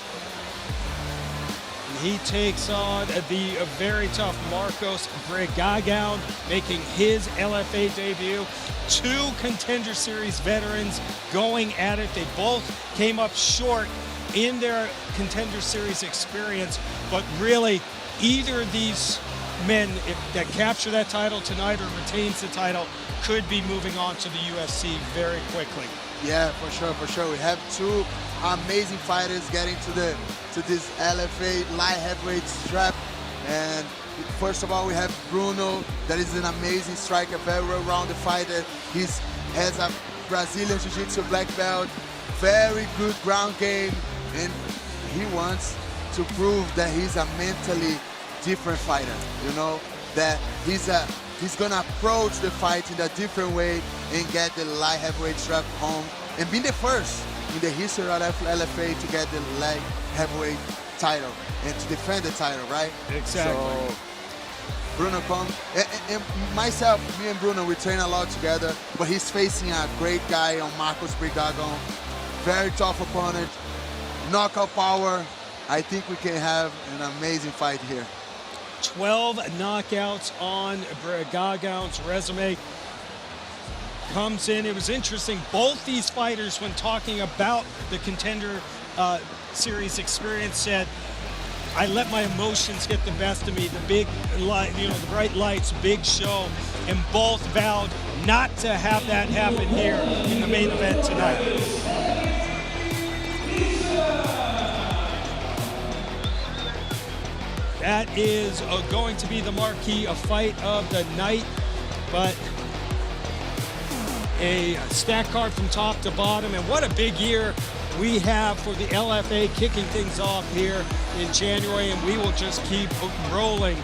And he takes on the very tough Marcos Brigagão, making his LFA debut. 2 Contender Series veterans going at it. They both came up short in their Contender Series experience, but really either of these men that capture that title tonight or retains the title could be moving on to the UFC very quickly. Yeah, for sure. We have 2 amazing fighters getting to this LFA light heavyweight strap. And first of all, we have Bruno, that is an amazing striker, very well-rounded fighter. He has a Brazilian Jiu-Jitsu black belt, very good ground game, and he wants to prove that he's a mentally different fighter, you know, that he's gonna approach the fight in a different way and get the light heavyweight strap home and be the first in the history of LFA to get the light heavyweight title and to defend the title, right? Exactly. So Bruno comes, and myself, me and Bruno, we train a lot together, but he's facing a great guy on Marcos Brigagão, very tough opponent, knockout power. I think we can have an amazing fight here. 12 knockouts on Brigagão's resume. Comes in, it was interesting, both these fighters, when talking about the Contender Series experience, said, I let my emotions get the best of me, the big light, you know, the bright lights, big show, and both vowed not to have that happen here in the main event tonight. That is going to be the marquee fight of the night, but a stack card from top to bottom, and what a big year we have for the LFA, kicking things off here in January, and we will just keep rolling.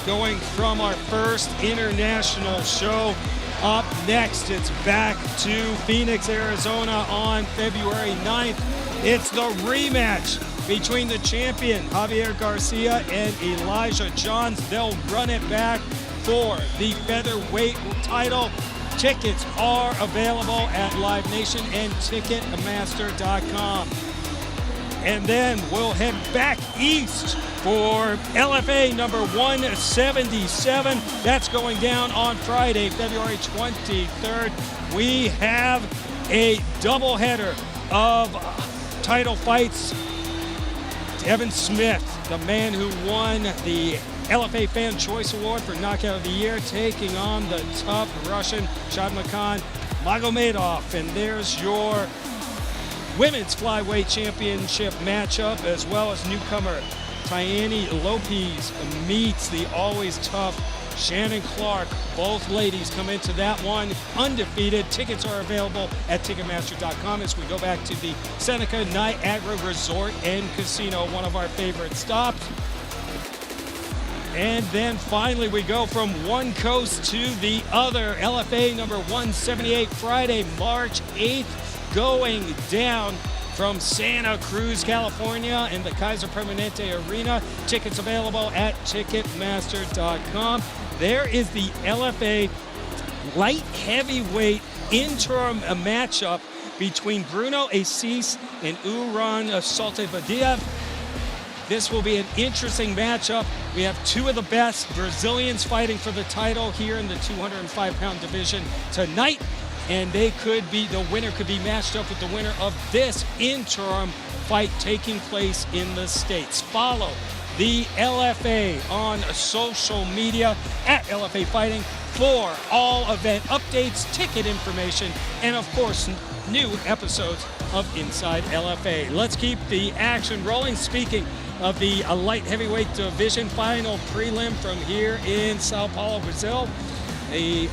Going from our first international show, up next, it's back to Phoenix, Arizona on February 9th. It's the rematch between the champion, Javier Garcia, and Elijah Johns. They'll run it back for the featherweight title. Tickets are available at Live Nation and Ticketmaster.com. And then we'll head back east for LFA number 177. That's going down on Friday, February 23rd. We have a doubleheader of title fights. Devin Smith, the man who won the LFA Fan Choice Award for Knockout of the Year, taking on the tough Russian Shadmakan Magomedov. And there's your Women's Flyweight Championship matchup, as well as newcomer Tayane Lopez meets the always tough Shannon Clark. Both ladies come into that one undefeated. Tickets are available at Ticketmaster.com as we go back to the Seneca Niagara Resort and Casino, one of our favorite stops. And then finally we go from one coast to the other. LFA number 178, Friday, March 8th, going down from Santa Cruz, California in the Kaiser Permanente Arena. Tickets available at Ticketmaster.com. There is the LFA light heavyweight interim matchup between Bruno Assis and Uran Saltevadiev. This will be an interesting matchup. We have two of the best Brazilians fighting for the title here in the 205-pound division tonight, and the winner could be matched up with the winner of this interim fight taking place in the States. Follow the LFA on social media at LFA Fighting for all event updates, ticket information, and of course, new episodes of Inside LFA. Let's keep the action rolling. Speaking of the light heavyweight division final prelim from here in Sao Paulo, Brazil, the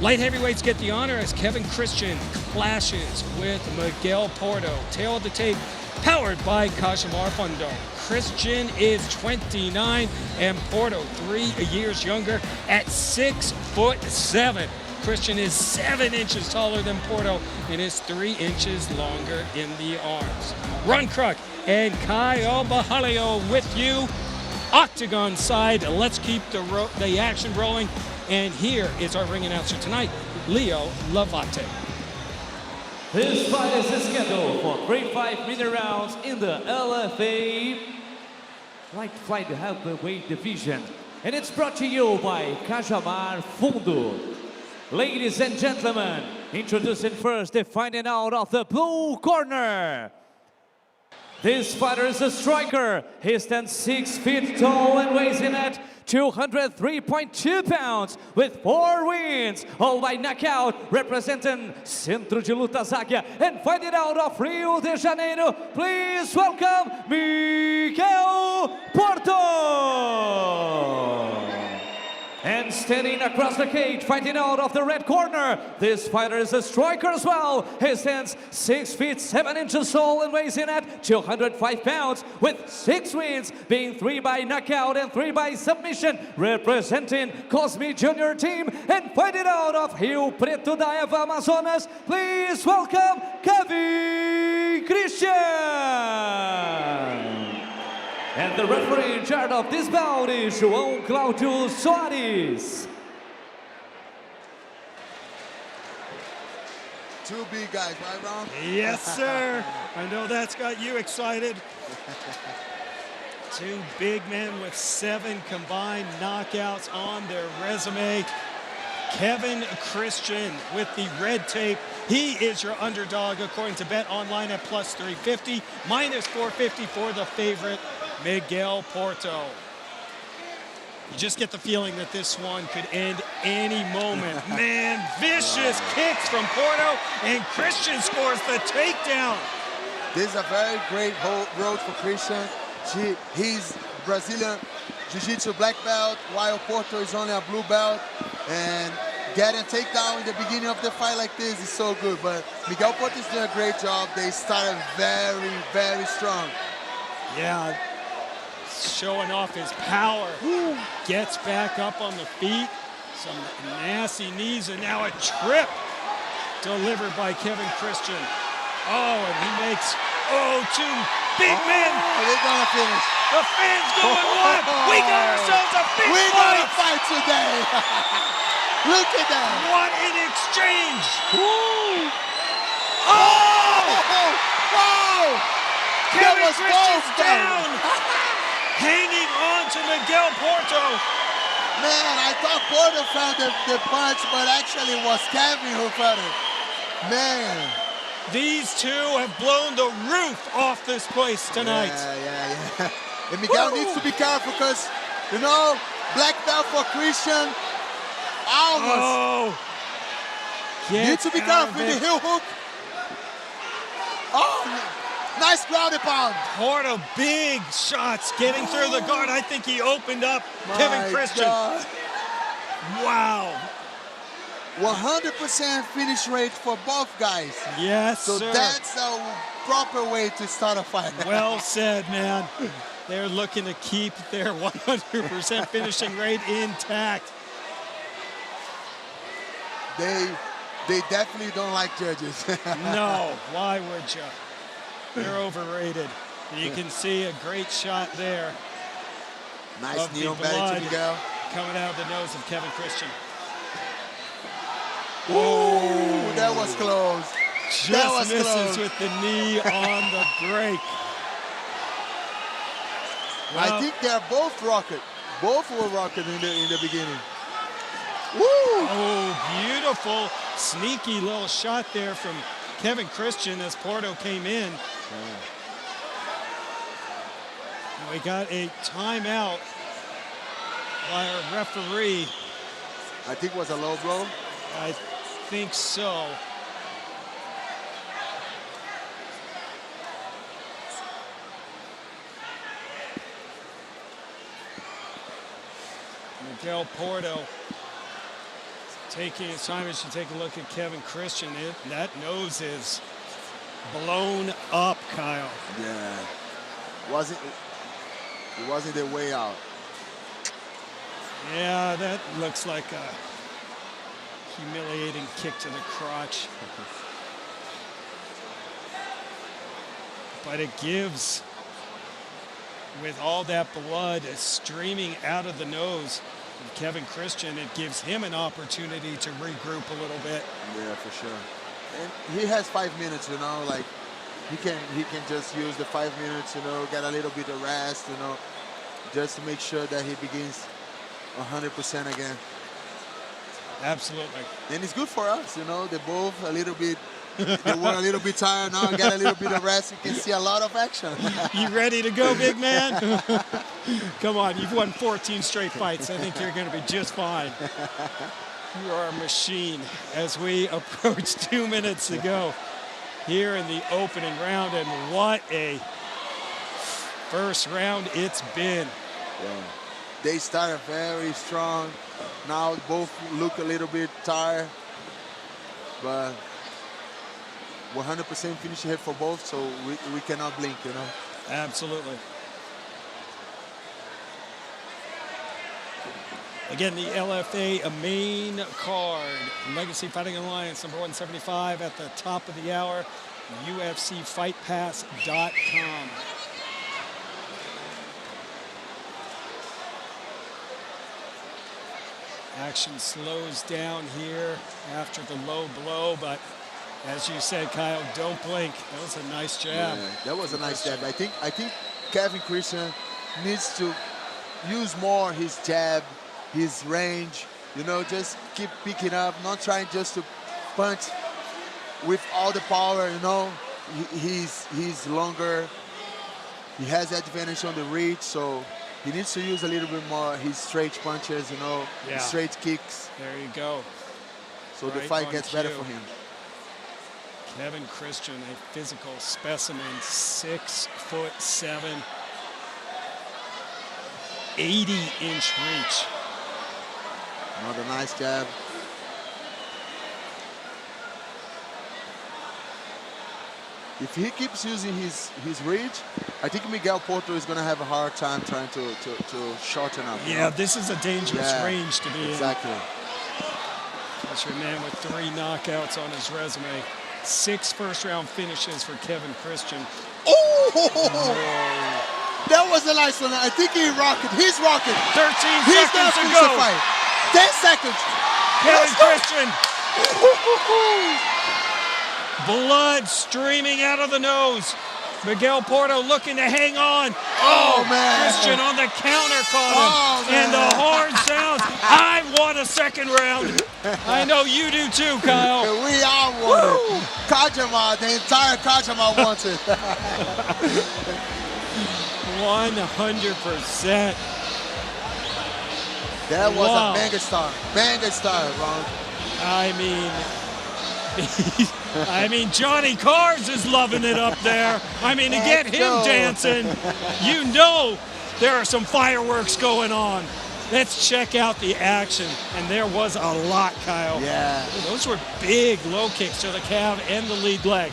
light heavyweights get the honor as Kevin Christian clashes with Miguel Porto. Tail of the tape, powered by Cajamar Fundo. Christian is 29 and Porto 3 years younger at 6'7". Christian is 7 inches taller than Porto and is 3 inches longer in the arms. Ron Kruk and Kyle Bahalio with you. Octagon side, let's keep the action rolling. And here is our ring announcer tonight, Leo Lavate. This fight is scheduled for 3 5-minute rounds in the LFA Light Flight Heavyweight Division. And it's brought to you by Cajamar Fundo. Ladies and gentlemen, introducing first the fighting out of the blue corner. This fighter is a striker. He stands 6 feet tall and weighs in at 203.2 pounds with 4 wins, all by knockout, representing Centro de Luta Záguia and fighting out of Rio de Janeiro. Please welcome Miguel Porto. And standing across the cage, fighting out of the red corner, this fighter is a striker as well. He stands 6 feet 7 inches tall and weighs in at 205 pounds with 6 wins, being 3 by knockout and 3 by submission, representing Cosme Junior team and fighting out of Rio Preto da Eva, Amazonas. Please welcome Kevin Christian. And the referee in charge of this bout is Juan Claudio Soares. 2 big guys, right, Ron? Yes, sir. I know that's got you excited. 2 big men with 7 combined knockouts on their resume. Kevin Christian with the red tape. He is your underdog according to Bet Online at plus 350, minus 450 for the favorite, Miguel Porto. You just get the feeling that this one could end any moment. Man, vicious kicks from Porto, and Christian scores the takedown. This is a very great road for Christian. He's Brazilian Jiu-Jitsu black belt, while Porto is only a blue belt. And getting a takedown in the beginning of the fight like this is so good. But Miguel Porto is doing a great job. They started very, very strong. Yeah. Showing off his power. Woo. Gets back up on the feet. Some nasty knees, and now a trip delivered by Kevin Christian. Oh, and he makes, 2 big men. They're gonna finish. The fans going wild. We got ourselves a big We fight. got a fight today. Look at that. What an exchange. Woo. Oh! Kevin was Christian's both down. Hanging on to Miguel Porto. Man, I thought Porto found the punch, but actually it was Kevin who found it. Man. These two have blown the roof off this place tonight. Yeah. And Miguel needs to be careful because You know, black belt for Christian. Almost. Oh. Need to be careful with the heel hook. Oh, nice ground and pound. Porto, big shots getting through the guard. I think he opened up Kevin Christian. God. Wow. 100% finish rate for both guys. Yes, so sir. That's a proper way to start a fight. Well said, man. They're looking to keep their 100% finishing rate intact. They definitely don't like judges. No, why would you? They're overrated. You can see a great shot there. Nice knee on belly to Miguel. Coming out of the nose of Kevin Christian. Ooh, that was close. Just misses with the knee on the break. Well, I think they're both rocket. Both were rocket in the beginning. Woo! Oh, beautiful, sneaky little shot there from Kevin Christian as Porto came in. We got a timeout by our referee. I think it was a low blow. I think so. Miguel Porto taking his time. We should take a look at Kevin Christian. That nose is blown up, Kyle. Yeah. It wasn't the way out. Yeah, that looks like a humiliating kick to the crotch. But it gives, with all that blood streaming out of the nose of Kevin Christian, it gives him an opportunity to regroup a little bit. Yeah, for sure. And he has 5 minutes, you know, like he can just use the 5 minutes, you know, get a little bit of rest, you know, just to make sure that he begins 100% again. Absolutely. And it's good for us, you know, they both a little bit, they were a little bit tired now, get a little bit of rest, you can see a lot of action. You ready to go, big man? Come on, you've won 14 straight fights. I think you're going to be just fine. You are a machine as we approach 2 minutes to go here in the opening round, and what a first round it's been. Yeah. They started very strong. Now both look a little bit tired, but 100% finish hit for both, so we cannot blink, you know. Absolutely. Again, the LFA main card, Legacy Fighting Alliance, number 175 at the top of the hour, UFCFightPass.com. Action slows down here after the low blow, but as you said, Kyle, don't blink. That was a nice jab. Yeah, that was a nice jab. I think Kevin Christian needs to use more his jab, his range, you know, just keep picking up, not trying just to punch with all the power, you know. He's longer, he has advantage on the reach, so he needs to use a little bit more his straight punches, you know, his straight kicks. There you go. So the fight gets better for him. Kevin Christian, a physical specimen, 6'7", 80-inch reach. Another nice jab. If he keeps using his reach, I think Miguel Porto is going to have a hard time trying to shorten up. Yeah, this is a dangerous range to be in. Exactly. That's your man with 3 knockouts on his resume. 6 first-round finishes for Kevin Christian. Oh! That was a nice one. I think he rocked. He's rocking. 13 He's seconds to finish go. the fight. 10 seconds. Kevin Christian. Blood streaming out of the nose. Miguel Porto looking to hang on. Oh man. Christian on the counter caught him. Oh, and the horn sounds. I want a second round. I know you do too, Kyle. We all want it. Kajima, the entire Kajima wants it. 100%. That was Wow. a mega star round. I mean, Johnny Cars is loving it up there. I mean, to get him dancing, you know there are some fireworks going on. Let's check out the action. And there was a lot, Kyle. Yeah. Those were big low kicks to the calf and the lead leg.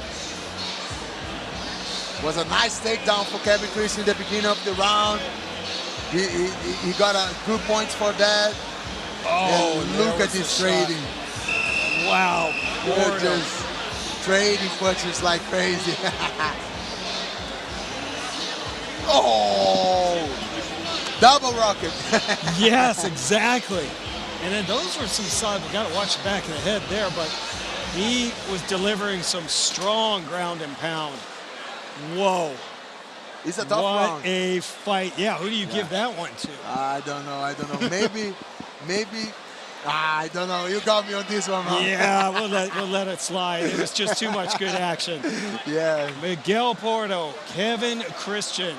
Was a nice takedown for Kevin Christian in the beginning of the round. He got a good points for that. Oh, and look at this trading. Wow. They're just trading punches like crazy. Oh, double rocket. Yes, exactly. And then those were some solid. We got to watch the back of the head there, but he was delivering some strong ground and pound. Whoa. It's a tough what round. a fight. Yeah, who do you give that one to? I don't know. Maybe, I don't know. You got me on this one, man. Yeah, we'll let it slide. It was just too much good action. Yeah. Miguel Porto, Kevin Christian,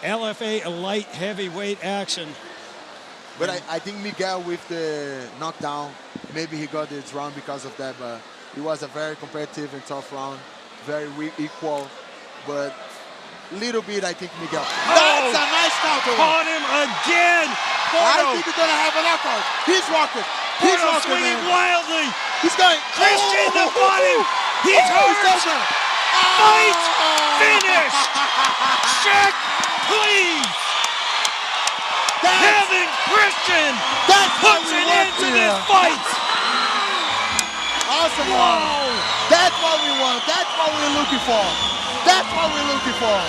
LFA light heavyweight action. But I think Miguel with the knockdown, maybe he got this round because of that, but it was a very competitive and tough round, very equal, but little bit, I think, Miguel. That's a nice counter. Caught him again. I Porto. think he's going to have a knockout. He's rocking. He's Porto rocking, swinging man. wildly. He's going. Christian the body. He's hurt. Fight finished. Check, please. Kevin Christian puts an end to this fight. Awesome one. That's what we want. That's what we're looking for. That's what we're looking for.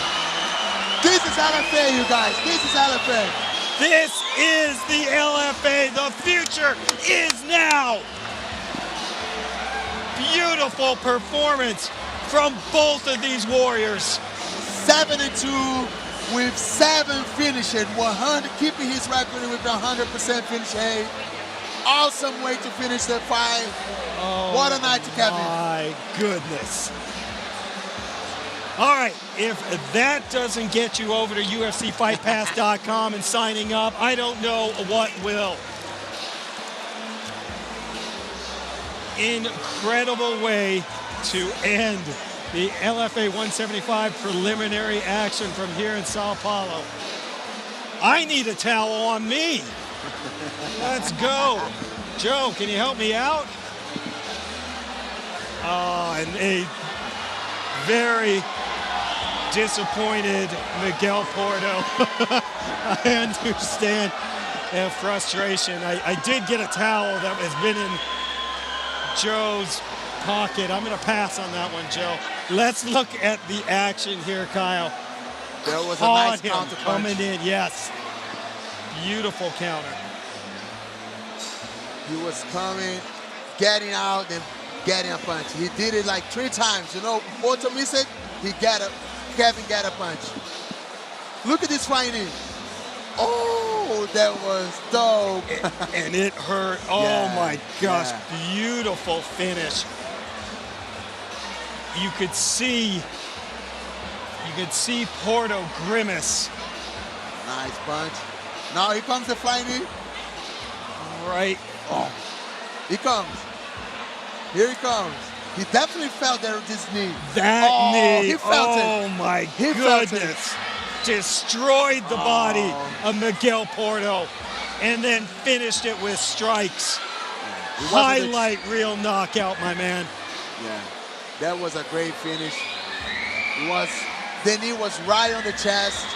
This is LFA, you guys. This is LFA. This is the LFA. The future is now. Beautiful performance from both of these warriors. 7-2 with 7 finishes, 100, keeping his record with 100% finish rate. Awesome way to finish the fight. What a night to Kevin. My goodness. All right, if that doesn't get you over to UFCFightPass.com and signing up, I don't know what will. Incredible way to end the LFA 175 preliminary action from here in Sao Paulo. I need a towel on me. Let's go. Joe, can you help me out? And a very disappointed Miguel Porto. I understand frustration. I did get a towel that has been in Joe's pocket. I'm going to pass on that one, Joe. Let's look at the action here, Kyle. There was Caught a nice him counter coming punch. in, yes. Beautiful counter. He was coming, getting out, and getting a punch. He did it like 3 times. You know, Porto missed it, Kevin got a punch. Look at this fighting. Oh, that was dope. And it hurt. Oh Yeah, my gosh, yeah. beautiful finish. You could see Porto grimace. Nice punch. Now here comes the flying knee. Right. Oh, he comes. Here he comes. He definitely felt this knee. That knee. He felt it. Oh my He felt it. goodness. Destroyed the body of Miguel Porto and then finished it with strikes. Highlight reel knockout, my man. Yeah, that was a great finish. The knee was right on the chest.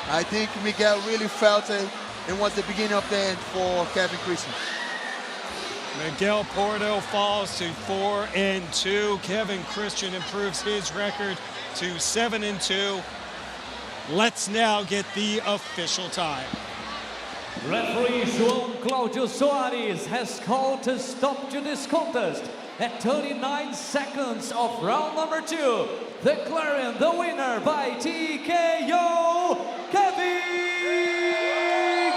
I think Miguel really felt it and was the beginning of the end for Kevin Christian. Miguel Porto falls to 4-2. Kevin Christian improves his record to 7-2. Let's now get the official time. Referee Juan Claudio Soares has called a stop to this contest at 39 seconds of round number 2, declaring the winner by TKO, Kevin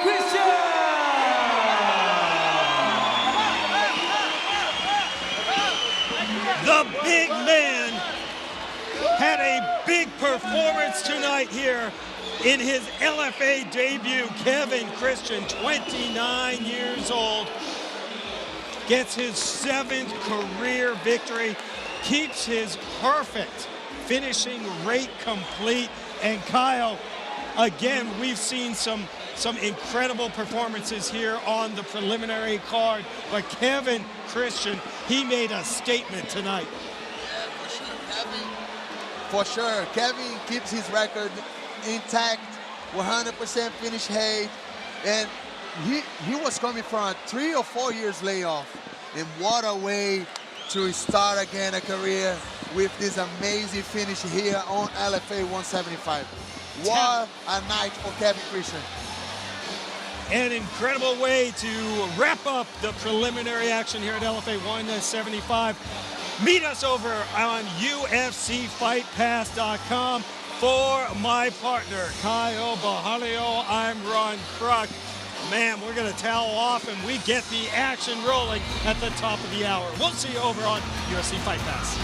Christian! The big man had a big performance tonight here In his LFA debut, Kevin Christian, 29 years old, gets his 7th career victory, keeps his perfect finishing rate complete. And Kyle, again, we've seen some incredible performances here on the preliminary card, but Kevin Christian, he made a statement tonight. Yeah, for sure, Kevin. For sure, Kevin keeps his record intact, 100% finish height, and he was coming from a 3 or 4 years layoff, and what a way to start again a career with this amazing finish here on LFA 175. What a night for Kevin Christian. An incredible way to wrap up the preliminary action here at LFA 175. Meet us over on UFCFightPass.com. For my partner, Kyle Bajalio, I'm Ron Kruk. Man, we're going to towel off and we get the action rolling at the top of the hour. We'll see you over on UFC Fight Pass.